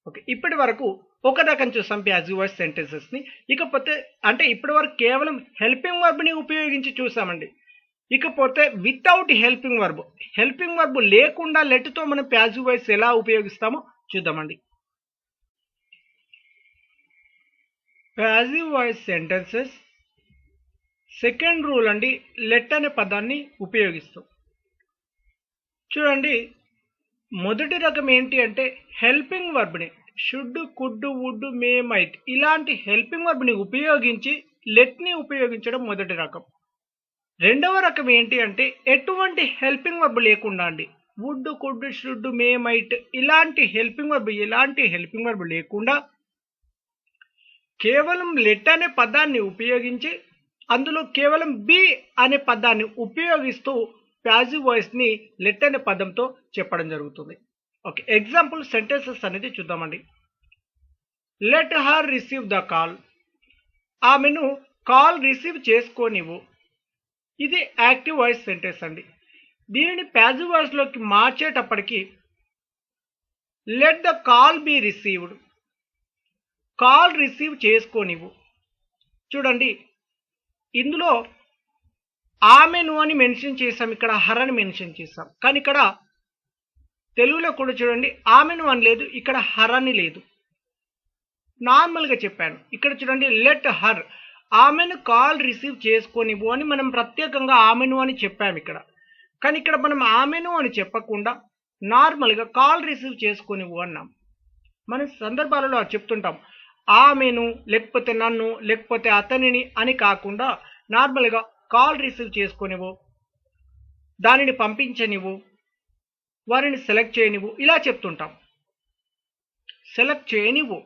ఓకే, ఇప్పటి వరకు ఒక రకం చూసాం ప్యాసివ్ వాయిస్ సెంటెన్సెస్ని. ఇకపోతే అంటే ఇప్పటి వరకు కేవలం హెల్పింగ్ వర్బ్ని ఉపయోగించి చూసామండి. ఇకపోతే వితౌట్ హెల్పింగ్ వర్బ్ లేకుండా లెట్తో మనం ప్యాసివ్ వాయిస్ ఎలా ఉపయోగిస్తామో చూద్దామండి. Passive voice sentences second rule అండి, లెట్ అనే పదాన్ని ఉపయోగిస్తాం. చూడండి, మొదటి రకం ఏంటి అంటే హెల్పింగ్ వర్బ్ని should, could, would, may, might ఇలాంటి హెల్పింగ్ వర్బ్ని ఉపయోగించి లెట్ని ఉపయోగించడం మొదటి రకం. రెండవ రకం ఏంటి అంటే ఎటువంటి హెల్పింగ్ వర్బ్ లేకుండా అండి, would, could, should, may, might ఎలాంటి హెల్పింగ్ వర్బ్ లేకుండా కేవలం లెట్ అనే పదాన్ని ఉపయోగించి అందులో కేవలం బి అనే పదాన్ని ఉపయోగిస్తూ ప్యాసివ్ వాయిస్ని లెట్ అనే పదంతో చెప్పడం జరుగుతుంది. ఓకే, ఎగ్జాంపుల్ సెంటెన్సెస్ అనేది చూద్దామండి. Let her receive the call, ఆమెను కాల్ రిసీవ్ చేసుకోనివ్వు. ఇది యాక్టివ్ వాయిస్ సెంటెన్స్ అండి. దీనిని ప్యాసివ్ వాయిస్లోకి మార్చేటప్పటికి let the call be received, call receive చేసుకోనివ్వు. చూడండి, ఇందులో ఆమెను అని మెన్షన్ చేసాం, ఇక్కడ హర్ అని మెన్షన్ చేసాం. కానీ ఇక్కడ తెలుగులో కూడా చూడండి, ఆమెను అని లేదు, ఇక్కడ హర్ అని లేదు, నార్మల్గా చెప్పాను. ఇక్కడ చూడండి, లెట్ హర్, ఆమెను కాల్ రిసీవ్ చేసుకోనివ్వు అని మనం ప్రత్యేకంగా ఆమెను అని చెప్పాము ఇక్కడ. కానీ ఇక్కడ మనం ఆమెను అని చెప్పకుండా నార్మల్గా కాల్ రిసీవ్ చేసుకోనివ్వు అన్నాం. మన సందర్భాలలో చెప్తుంటాం, ఆమెను లేకపోతే నన్ను లేకపోతే అతనిని అని కాకుండా నార్మల్గా కాల్ రిసీవ్ చేసుకోనివ్వు, దానిని పంపించనివ్వు, వారిని సెలెక్ట్ చేయనివ్వు ఇలా చెప్తుంటాం. సెలెక్ట్ చేయనివ్వు,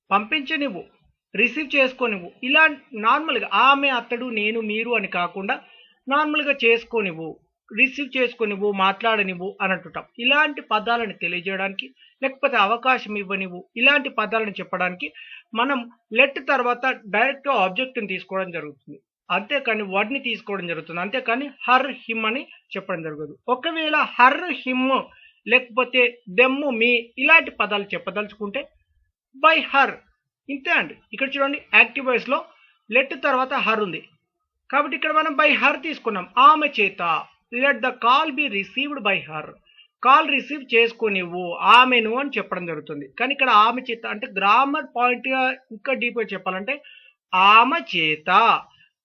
పంపించనివ్వు, రిసీవ్ చేసుకోనివ్వు ఇలా నార్మల్గా ఆమె, అతడు, నేను, మీరు అని కాకుండా నార్మల్గా చేసుకోనివ్వు, రిసీవ్ చేసుకోనివ్వు, మాట్లాడనివ్వు అని అంటుంటాం. ఇలాంటి పదాలను తెలియజేయడానికి లేకపోతే అవకాశం ఇవ్వనివ్వు ఇలాంటి పదాలను చెప్పడానికి మనం లెట్ తర్వాత డైరెక్ట్గా ఆబ్జెక్ట్ని తీసుకోవడం జరుగుతుంది, అంతేకాని వర్డ్ని తీసుకోవడం జరుగుతుంది, అంతేకాని హర్, హిమ్ అని చెప్పడం జరగదు. ఒకవేళ హర్, హిమ్ లేకపోతే దెమ్, మీ ఇలాంటి పదాలు చెప్పదలుచుకుంటే బై హర్, ఇంతే అండి. ఇక్కడ చూడండి, యాక్టివ్ వాయిస్లో లెట్ తర్వాత హర్ ఉంది కాబట్టి ఇక్కడ మనం బై హర్ తీసుకున్నాం, ఆమె చేత. Let the call be received by her, call receive చేసుకోనివ్వు ఆమెను అని చెప్పడం జరుగుతుంది. కానీ ఇక్కడ ఆమె చేత అంటే గ్రామర్ పాయింట్గా ఇంకా డీప్గా చెప్పాలంటే ఆమె చేత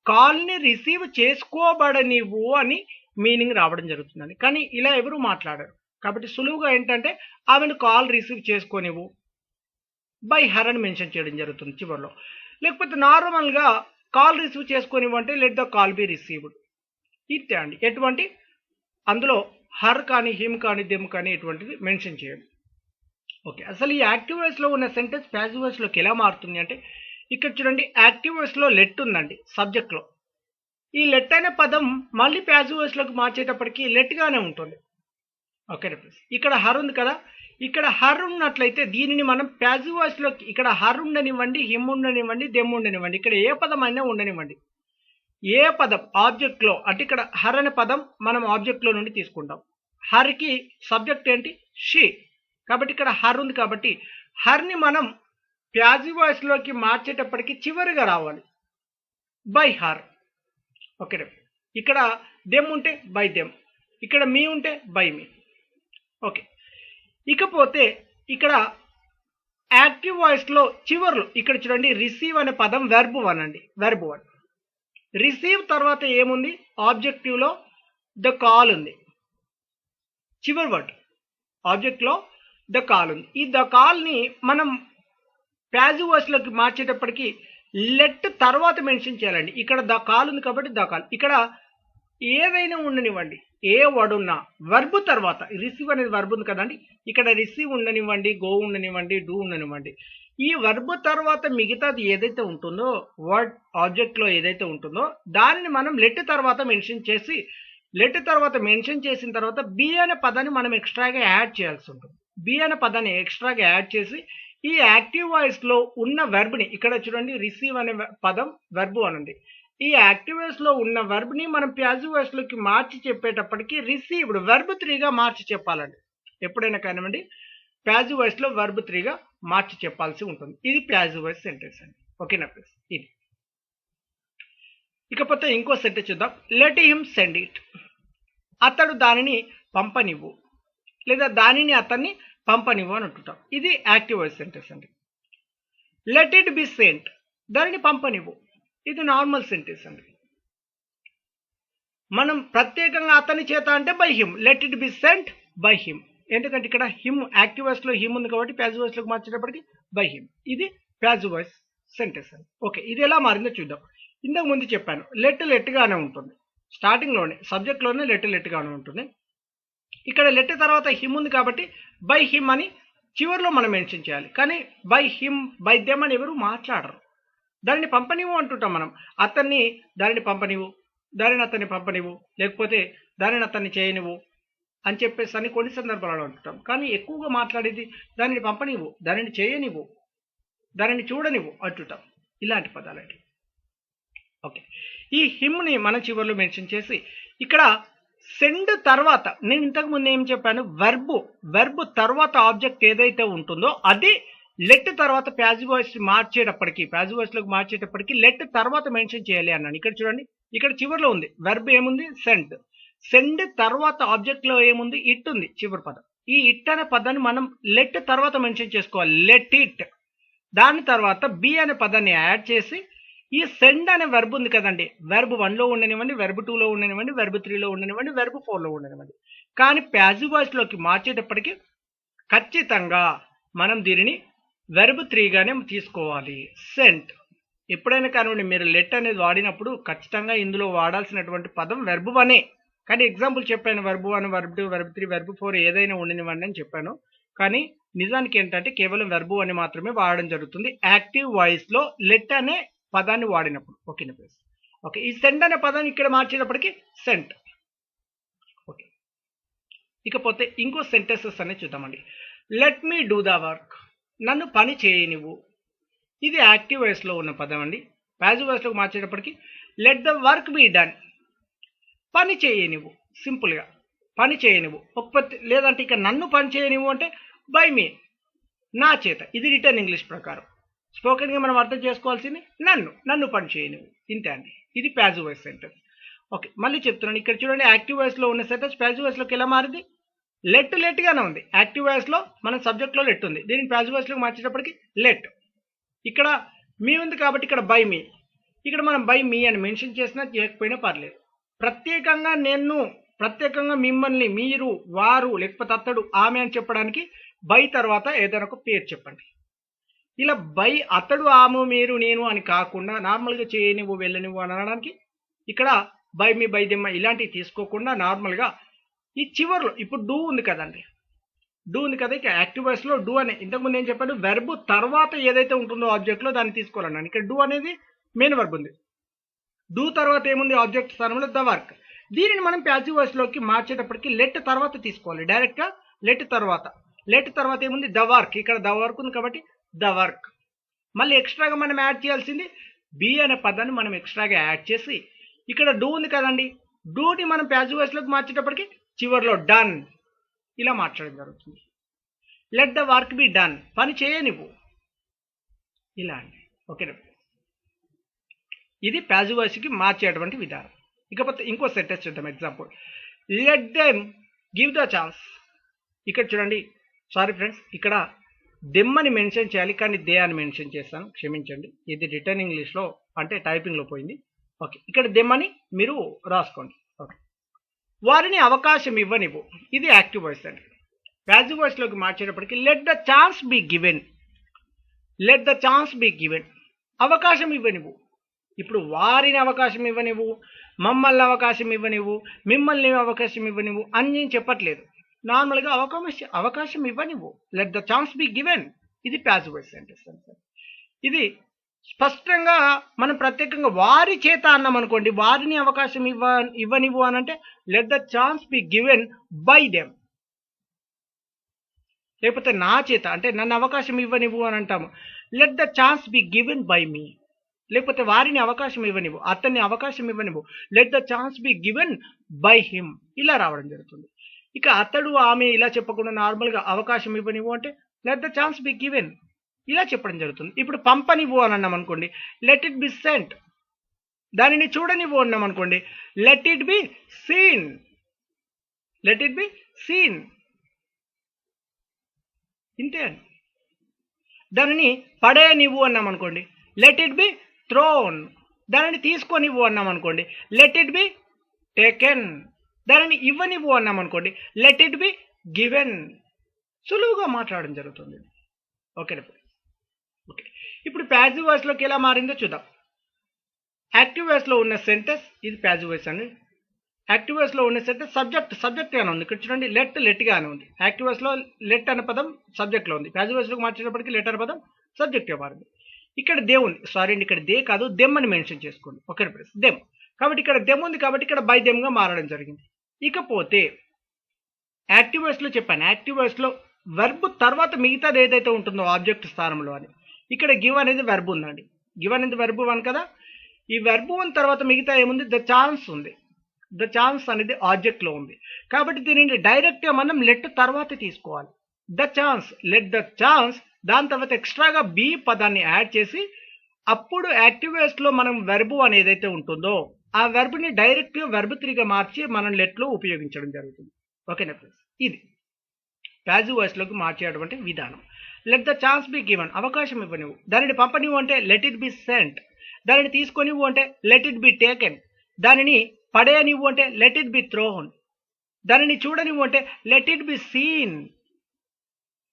కాల్ని రిసీవ్ చేసుకోబడనివ్వు అని మీనింగ్ రావడం జరుగుతుందండి. కానీ ఇలా ఎవరు మాట్లాడారు కాబట్టి సులువుగా ఏంటంటే ఆమెను కాల్ రిసీవ్ చేసుకోనివ్వు బై హర్ అని మెన్షన్ చేయడం జరుగుతుంది చివరిలో. లేకపోతే నార్మల్గా కాల్ రిసీవ్ చేసుకోనివ్వు అంటే let the call be received, ఇట్టే అండి. ఎటువంటి అందులో హర్ కానీ, హిమ్ కానీ, దెమ్ కానీ ఎటువంటిది మెన్షన్ చేయండి. ఓకే, అసలు ఈ యాక్టివ్ వాయిస్లో ఉన్న సెంటెన్స్ ప్యాసివ్ వాయిస్లోకి ఎలా మారుతుంది అంటే ఇక్కడ చూడండి యాక్టివ్ వాయిస్లో లెట్ ఉందండి సబ్జెక్ట్లో. ఈ లెట్ అనే పదం మళ్ళీ ప్యాసివ్ వాయిస్లోకి మార్చేటప్పటికి లెట్గానే ఉంటుంది. ఓకే ఫ్రెండ్స్, ఇక్కడ హర్ ఉంది కదా, ఇక్కడ హర్ ఉన్నట్లయితే దీనిని మనం ప్యాసివ్ వాయిస్లోకి ఇక్కడ హర్ ఉండనివ్వండి, హిమ్ ఉండనివ్వండి, దెమ్ ఉండనివ్వండి, ఇక్కడ ఏ పదం అయినా ఉండనివ్వండి, ఏ పదం ఆబ్జెక్ట్లో అంటే ఇక్కడ హర్ అనే పదం మనం ఆబ్జెక్ట్లో నుండి తీసుకుంటాం. హర్కి సబ్జెక్ట్ ఏంటి? షీ. కాబట్టి ఇక్కడ హర్ ఉంది కాబట్టి హర్ని మనం ప్యాసివ్ వాయిస్లోకి మార్చేటప్పటికి చివరిగా రావాలి బై హర్. ఓకే, ఇక్కడ దెమ్ ఉంటే బై దెమ్, ఇక్కడ మీ ఉంటే బై మీ. ఓకే, ఇకపోతే ఇక్కడ యాక్టివ్ వాయిస్లో చివర్లో ఇక్కడ చూడండి రిసీవ్ అనే పదం వెర్బ్ వన్ అండి, వెర్బ్ వన్. రిసీవ్ తర్వాత ఏముంది? ఆబ్జెక్టివ్లో ద కాల్ ఉంది, చివరి వర్డ్ ఆబ్జెక్ట్లో ద కాల్ ఉంది. ఈ ద కాల్ని మనం ప్యాసివ్ వాయిస్లోకి మార్చేటప్పటికి లెట్ తర్వాత మెన్షన్ చేయాలండి. ఇక్కడ ద కాల్ ఉంది కాబట్టి ద కాల్, ఇక్కడ ఏదైనా ఉండనివ్వండి, ఏ వర్డ్ ఉన్నా వర్బ్ తర్వాత రిసీవ్ అనేది వర్బ్ ఉంది కదండి, ఇక్కడ రిసీవ్ ఉండనివ్వండి, గో ఉండనివ్వండి, డూ ఉండనివ్వండి, ఈ వర్బ్ తర్వాత మిగతాది ఏదైతే ఉంటుందో వర్డ్ ఆబ్జెక్ట్లో ఏదైతే ఉంటుందో దానిని మనం లెట్ తర్వాత మెన్షన్ చేసి, లెట్ తర్వాత మెన్షన్ చేసిన తర్వాత బి అనే పదాన్ని మనం ఎక్స్ట్రాగా యాడ్ చేయాల్సి ఉంటుంది. బి అనే పదాన్ని ఎక్స్ట్రాగా యాడ్ చేసి ఈ యాక్టివ్ వాయిస్లో ఉన్న వెర్బ్ని ఇక్కడ చూడండి రిసీవ్ అనే పదం వెర్బ్ అనండి, ఈ యాక్టివ్ వాయిస్లో ఉన్న వెర్బ్ని మనం ప్యాసివ్ వాయిస్లోకి మార్చి చెప్పేటప్పటికి రిసీవ్డ్ వెర్బ్ 3గా మార్చి చెప్పాలండి. ఎప్పుడైనా కానివ్వండి ప్యాసివ్ వాయిస్లో వెర్బ్ 3గా మార్చి చెప్పాల్సి ఉంటుంది. ఇది ప్యాసివ్ వాయిస్ సెంటెన్స్ అండి. ఓకేనా ప్లీజ్? ఇది. ఇకపోతే ఇంకో సెంటెన్స్ చూద్దాం. Let him send it. అతడు దానిని పంపనివ్వు, లేదా దానిని అతన్ని పంపనివ్వు అని అంటుంటాం. ఇది యాక్టివ్ వాయిస్ సెంటెన్స్ అండి. Let it be sent. దానిని పంపనివ్వు, ఇది నార్మల్ సెంటెన్స్ అండి. మనం ప్రత్యేకంగా అతని చేత అంటే by him, let it be sent by him. ఎందుకంటే ఇక్కడ హిమ్ యాక్టివ్ వాయిస్లో హిమ్ ఉంది కాబట్టి ప్యాసివ్ వాయిస్లోకి మార్చేటప్పటికి బై హిమ్. ఇది ప్యాసివ్ వాయిస్ సెంటెన్స్ అండి. ఓకే, ఇది ఎలా మారిందో చూద్దాం. ఇంతకు ముందు చెప్పాను లెట్ లెట్గానే ఉంటుంది, స్టార్టింగ్లోనే సబ్జెక్ట్లోనే లెట్ లెట్గానే ఉంటుంది. ఇక్కడ లెట్ తర్వాత హిమ్ ఉంది కాబట్టి బై హిమ్ అని చివరిలో మనం మెన్షన్ చేయాలి. కానీ బై హిమ్ బై దెమ్ అని ఎవరు మాట్లాడరు. దానిని పంపనివ్వు అంటుంటాం మనం, అతన్ని దానిని పంపనివ్వు, దానిని అతన్ని పంపనివ్వు, లేకపోతే దానిని అతన్ని చేయనివ్వు అని చెప్పేసి అని కొన్ని సందర్భాలలో అంటుంటాం. కానీ ఎక్కువగా మాట్లాడేది దానిని పంపనివ్వు, దానిని చేయనివ్వు, దానిని చూడనివ్వు అంటుంటాం. ఇలాంటి పదాలండి. ఓకే, ఈ హిమ్ని మనం చివరిలో మెన్షన్ చేసి ఇక్కడ సెండ్ తర్వాత నేను ఇంతకు ముందు ఏం చెప్పాను, వెర్బ్ తర్వాత ఆబ్జెక్ట్ ఏదైతే ఉంటుందో అది లెట్ తర్వాత ప్యాసివ్ వాయిస్ మార్చేటప్పటికి ప్యాసివ్ వాయిస్లోకి మార్చేటప్పటికి లెట్ తర్వాత మెన్షన్ చేయాలి అన్నాను. ఇక్కడ చూడండి ఇక్కడ చివరిలో ఉంది వెర్బ్ ఏముంది? సెండ్. సెండ్ తర్వాత ఆబ్జెక్ట్లో ఏముంది? ఇట్ ఉంది చివరి పదం. ఈ ఇట్ అనే పదాన్ని మనం లెట్ తర్వాత మెన్షన్ చేసుకోవాలి, లెట్ ఇట్. దాని తర్వాత బి అనే పదాన్ని యాడ్ చేసి ఈ సెండ్ అనే వెర్బ్ ఉంది కదండి, వెర్బ్ 1లో ఉండనివ్వండి, వెర్బ్ 2లో ఉండనివ్వండి, వెర్బ్ 3లో ఉండనివ్వండి, వెర్బ్ 4లో ఉండనివ్వండి, కానీ ప్యాసివ్ వాయిస్లోకి మార్చేటప్పటికి ఖచ్చితంగా మనం దీనిని వెర్బ్ 3గానే తీసుకోవాలి, సెంట్. ఎప్పుడైనా కానివ్వండి మీరు లెట్ అనేది వాడినప్పుడు ఖచ్చితంగా ఇందులో వాడాల్సినటువంటి పదం వెర్బ్ 1ఏ. కానీ ఎగ్జాంపుల్ చెప్పాను వెర్బ్ 1, వెర్బ్ 2, వెర్బ్ 3, వెర్బ్ 4 ఏదైనా ఉండనివ్వండి అని చెప్పాను. కానీ నిజానికి ఏంటంటే కేవలం వెర్బ్ 1 మాత్రమే వాడడం జరుగుతుంది యాక్టివ్ వాయిస్లో లెట్ అనే పదాన్ని వాడినప్పుడు. ఓకేనా ప్లీజ్? ఓకే, ఈ సెండ్ అనే పదాన్ని ఇక్కడ మార్చేటప్పటికి సెంట్. ఓకే, ఇకపోతే ఇంకో సెంటెన్సెస్ అనేది చూద్దామండి. Let me do the work. నన్ను పని చేయనివ్వు. ఇది యాక్టివ్ వాయిస్లో ఉన్న పదం అండి. ప్యాసివ్ వాయిస్లోకి మార్చేటప్పటికి let the work be done. పని చేయనివ్వు, సింపుల్గా పని చేయనివ్వు. లేదంటే ఇక నన్ను పని చేయనివ్వు అంటే బై మీ, నా చేత. ఇది రిటర్న్ ఇంగ్లీష్ ప్రకారం. స్పోకెన్గా మనం అర్థం చేసుకోవాల్సింది నన్ను పని చేయనివ్వు, ఇంతే అండి. ఇది ప్యాసివ్ వాయిస్ సెంటెన్స్. ఓకే, మళ్ళీ చెప్తున్నాను. ఇక్కడ చూడండి యాక్టివ్ వాయిస్లో ఉన్న సెంటెన్స్ ప్యాసివ్ వాయిస్లోకి ఎలా మారింది? లెట్గానే ఉంది. యాక్టివ్ వాయిస్లో మన సబ్జెక్ట్లో లెట్ ఉంది, దీనిని ప్యాసివ్ వాయిస్లోకి మార్చేటప్పటికి లెట్. ఇక్కడ మీ ఉంది కాబట్టి ఇక్కడ బై మీ. ఇక్కడ మనం బై మీ అని మెన్షన్ చేసినా చేయకపోయినా పర్లేదు. ప్రత్యేకంగా మిమ్మల్ని, మీరు, వారు, లేకపోతే అతడు, ఆమె అని చెప్పడానికి బై తర్వాత ఏదైనా ఒక పేరు చెప్పండి. ఇలా బై అతడు, ఆమె, మీరు, నేను అని కాకుండా నార్మల్గా చేయనివ్వు, వెళ్ళనివ్వు అని అనడానికి ఇక్కడ బై మీ, బై దెమ్మ ఇలాంటివి తీసుకోకుండా నార్మల్గా ఈ చివర్లో ఇప్పుడు డూ ఉంది కదండి, డూ ఉంది కదా, ఇక యాక్టివ్ వాయిస్లో డూ అనే ఇంతకుముందు నేను చెప్పాను వెర్బ్ తర్వాత ఏదైతే ఉంటుందో ఆబ్జెక్ట్లో దాన్ని తీసుకోవాలన్నాను. ఇక్కడ డూ అనేది మెయిన్ వర్బ్ ఉంది. డూ తర్వాత ఏముంది ఆబ్జెక్ట్ స్థానంలో ద వర్క్. దీనిని మనం ప్యాసివ్ వాయిస్లోకి మార్చేటప్పటికి లెట్ తర్వాత తీసుకోవాలి. డైరెక్ట్గా లెట్ తర్వాత ఏముంది ద వర్క్. ఇక్కడ ద వర్క్ ఉంది కాబట్టి ద వర్క్. మళ్ళీ ఎక్స్ట్రాగా మనం యాడ్ చేయాల్సింది బి అనే పదాన్ని మనం ఎక్స్ట్రాగా యాడ్ చేసి ఇక్కడ డూ ఉంది కదండి, డూని మనం ప్యాసివ్ వాయిస్లోకి మార్చేటప్పటికి చివరిలో డన్ ఇలా మార్చడం జరుగుతుంది. Let the work be done, పని చేయనివ్వు ఇలా అండి. ఓకేనా, ఇది ప్యాసివ్ వాయిస్కి మార్చేటువంటి విధానం. ఇకపోతే ఇంకో సెంటెన్స్ చూద్దాం. Example, let them give the chance. ఇక్కడ చూడండి, సారీ ఫ్రెండ్స్, ఇక్కడ దెమ్ అని మెన్షన్ చేయాలి కానీ దే అని మెన్షన్ చేస్తాను, క్షమించండి. ఇది రిటర్న్ ఇంగ్లీష్లో అంటే టైపింగ్లో పోయింది. ఓకే, ఇక్కడ దెమ్ అని మీరు రాసుకోండి. ఓకే, వారిని అవకాశం ఇవ్వనివ్వు, ఇది యాక్టివ్ వాయిస్ అండి. ప్యాసివ్ వాయిస్లోకి మార్చేటప్పటికి let the chance be given, let the chance be given, అవకాశం ఇవ్వనివ్వు. ఇప్పుడు వారిని అవకాశం ఇవ్వనివ్వు, మమ్మల్ని అవకాశం ఇవ్వనివ్వు, మిమ్మల్ని అవకాశం ఇవ్వనివ్వు అని నేను చెప్పట్లేదు. నార్మల్గా అవకాశం ఇవ్వనివ్వు, let the chance be given, ఇది ప్యాసివ్ వాయిస్ సెంటెన్స్. ఇది స్పష్టంగా మనం ప్రత్యేకంగా వారి చేత అన్నాం అనుకోండి, వారిని అవకాశం ఇవ్వనివ్వు అని అంటే let the chance be given by them. లేకపోతే నా చేత అంటే నన్ను అవకాశం ఇవ్వనివ్వు అని అంటాము, let the chance be given by me. లేకపోతే వారిని అవకాశం ఇవ్వనివ్వు, అతన్ని అవకాశం ఇవ్వనివ్వు, let the chance be given by him ఇలా రావడం జరుగుతుంది. ఇక అతడు ఆమె ఇలా చెప్పకుండా నార్మల్గా అవకాశం ఇవ్వనివ్వు అంటే let the chance be given ఇలా చెప్పడం జరుగుతుంది. ఇప్పుడు పంపనివ్వు అని అన్నాం అనుకోండి, లెట్ ఇట్ బి సెంట్. దానిని చూడనివ్వు అన్నాం అనుకోండి, let it be seen, let it be seen. ఇంతే అండి. దానిని పడేయనివ్వు అన్నాం అనుకోండి, లెట్ ఇట్ బి థ్రోన్. దానిని తీసుకొనివ్వు అన్నాం అనుకోండి, లెట్ ఇట్ బి టేకెన్. దానిని ఇవ్వనివ్వు అన్నాం అనుకోండి, లెట్ ఇట్ బి గివెన్. సులువుగా మాట్లాడడం జరుగుతుంది. ఓకే, ఇప్పుడు ప్యాసివ్ వాయిస్లోకి ఎలా మారిందో చూద్దాం. యాక్టివ్ వాయిస్లో ఉన్న సెంటెన్స్ ఇది ప్యాసివ్ వాయిస్ అండి. యాక్టివ్ వాయిస్లో ఉన్న సెంటెన్స్ సబ్జెక్ట్ గానే ఉంది. ఇక్కడ చూడండి, లెట్ గానే ఉంది. యాక్టివ్ వాయిస్లో లెట్ అనే పదం సబ్జెక్ట్లో ఉంది. ప్యాసివ్ వాయిస్లోకి మార్చేటప్పటికి లెట్ అనే పదం సబ్జెక్ట్గా మారింది. ఇక్కడ దే ఉంది, సారీ అండి, ఇక్కడ దే కాదు దెమ్ అని మెన్షన్ చేసుకోండి. Okay friends, them. కాబట్టి ఇక్కడ దెమ్ ఉంది కాబట్టి ఇక్కడ బై దెమ్గా మారడం జరిగింది. ఇకపోతే యాక్టివ్ వాయిస్లో చెప్పాను, యాక్టివ్ వాయిస్లో వెర్బ్ తర్వాత మిగతాది ఏదైతే ఉంటుందో ఆబ్జెక్ట్ స్థానంలో అని. ఇక్కడ గివ్ అనేది వెర్బ్ ఉందండి, గివ్ అనేది వెర్బ్ వన్ కదా. ఈ వెర్బ్ వన్ తర్వాత మిగతా ఏముంది, ద ఛాన్స్ ఉంది. ద ఛాన్స్ అనేది ఆబ్జెక్ట్లో ఉంది కాబట్టి దీనిని డైరెక్ట్గా మనం లెట్ తర్వాత తీసుకోవాలి. The chance, let the chance, దాని తర్వాత ఎక్స్ట్రాగా బి పదాన్ని యాడ్ చేసి అప్పుడు యాక్టివ్ వాయిస్లో మనం వెర్బ్ అని ఏదైతే ఉంటుందో ఆ వెర్బ్ని డైరెక్ట్గా వెర్బ్ 3గా మార్చి మనం లెట్లో ఉపయోగించడం జరుగుతుంది. ఓకేనా ఫ్రెండ్స్, ఇది ప్యాసివ్ వాయిస్లోకి మార్చేటువంటి విధానం. Let the chance be given, అవకాశం ఇవ్వనివ్వు. దానిని పంపనివ్వు అంటే లెట్ ఇట్ బి సెంట్. దానిని తీసుకొనివ్వు అంటే లెట్ ఇట్ బి టేకెన్. దానిని పడేయనివ్వు అంటే లెట్ ఇట్ బి థ్రోన్. దానిని చూడనివ్వు అంటే లెట్ ఇట్ బి సీన్.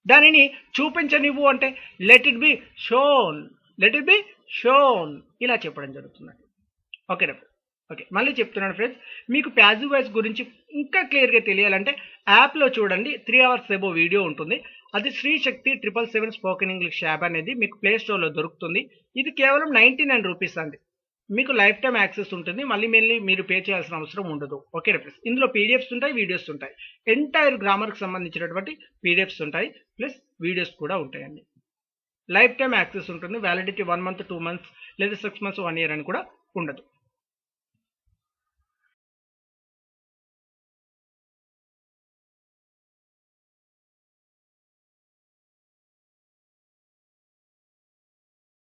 దానిని చూపించనివ్వు అంటే let it be shown, let it be shown ఇలా చెప్పడం జరుగుతుంది. ఓకేనా, ఓకే మళ్ళీ చెప్తున్నాను ఫ్రెండ్స్, మీకు ప్యాసివ్ వాయిస్ గురించి ఇంకా క్లియర్గా తెలియాలంటే యాప్లో చూడండి, 3 hours ఎబో వీడియో ఉంటుంది. అది శ్రీ శక్తి 777 స్పోకెన్ ఇంగ్లీష్ యాప్ అనేది మీకు ప్లే స్టోర్లో దొరుకుతుంది. ఇది కేవలం 99 రూపీస్ అండి. మీకు లైఫ్ టైమ్ యాక్సెస్ ఉంటుంది, మళ్ళీ మీరు పే చేయాల్సిన అవసరం ఉండదు. ఓకే ఫ్రెండ్స్, ఇందులో పీడిఎఫ్స్ ఉంటాయి, వీడియోస్ ఉంటాయి. ఎంటైర్ గ్రామర్కి సంబంధించినటువంటి పీడిఎఫ్స్ ఉంటాయి, ప్లస్ వీడియోస్ కూడా ఉంటాయండి. లైఫ్ టైమ్ యాక్సెస్ ఉంటుంది. వ్యాలిడిటీ 1 month 2 months లేదా 6 months 1 year అని కూడా ఉండదు.